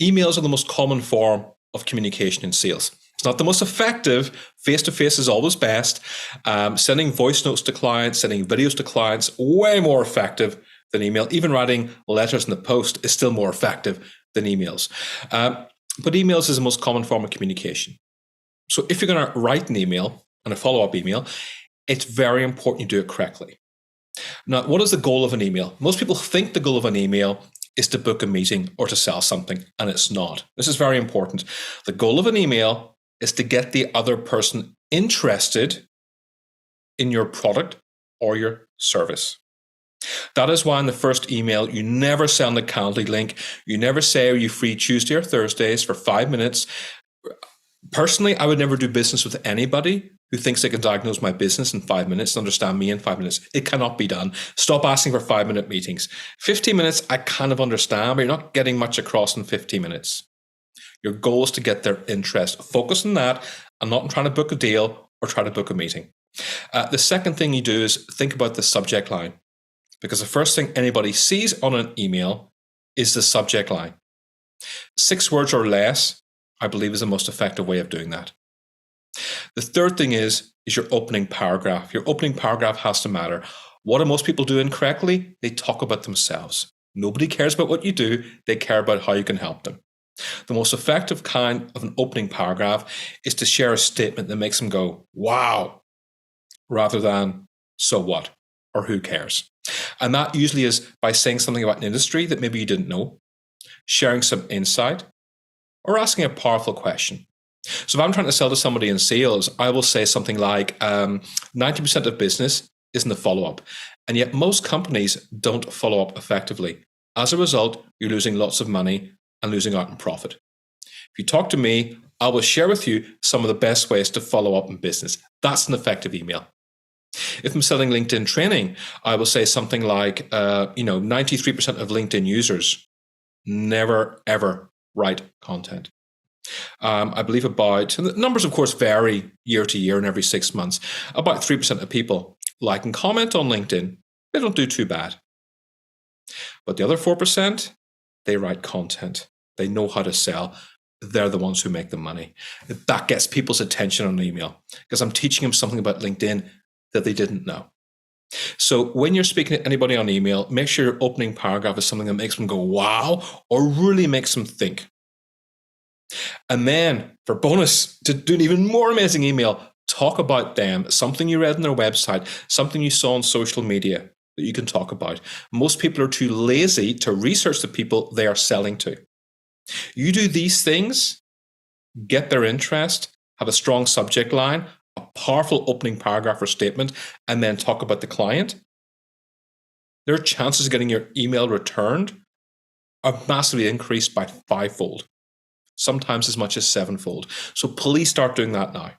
Emails are the most common form of communication in sales. It's not the most effective. Face-to-face is always best. Sending voice notes to clients, sending videos to clients, way more effective than email. Even writing letters in the post is still more effective than emails. But emails is the most common form of communication. So if you're going to write an email and a follow-up email, it's very important you do it correctly. Now, what is the goal of an email? Most people think the goal of an email is to book a meeting or to sell something, and it's not. This is very important. The goal of an email is to get the other person interested in your product or your service. That is why in the first email, you never send a Calendly link. You never say, are you free Tuesday or Thursdays for 5 minutes? Personally, I would never do business with anybody who thinks they can diagnose my business in 5 minutes and understand me in 5 minutes. It cannot be done. Stop asking for 5-minute meetings. 15 minutes, I kind of understand, but you're not getting much across in 15 minutes. Your goal is to get their interest. Focus on that and not trying to book a deal or try to book a meeting. The second thing you do is think about the subject line, because the first thing anybody sees on an email is the subject line. 6 words or less, I believe, is the most effective way of doing that. The third thing is your opening paragraph. Your opening paragraph has to matter. What do most people do incorrectly? They talk about themselves. Nobody cares about what you do. They care about how you can help them. The most effective kind of an opening paragraph is to share a statement that makes them go, wow, rather than so what or who cares. And that usually is by saying something about an industry that maybe you didn't know, sharing some insight, or asking a powerful question. So if I'm trying to sell to somebody in sales, I will say something like 90% of business isn't a follow-up. And yet most companies don't follow up effectively. As a result, you're losing lots of money and losing out on profit. If you talk to me, I will share with you some of the best ways to follow up in business. That's an effective email. If I'm selling LinkedIn training, I will say something like, 93% of LinkedIn users never, ever write content. I believe about, and the numbers of course vary year to year and every 6 months, about 3% of people like and comment on LinkedIn. They don't do too bad. But the other 4%, they write content. They know how to sell. They're the ones who make the money. That gets people's attention on an email because I'm teaching them something about LinkedIn that they didn't know. So when you're speaking to anybody on email, make sure your opening paragraph is something that makes them go, wow, or really makes them think. And then for bonus, to do an even more amazing email, talk about them, something you read on their website, something you saw on social media that you can talk about. Most people are too lazy to research the people they are selling to. You do these things, get their interest, have a strong subject line, a powerful opening paragraph or statement, and then talk about the client. Their chances of getting your email returned are massively increased by 5-fold, sometimes as much as 7-fold. So please start doing that now.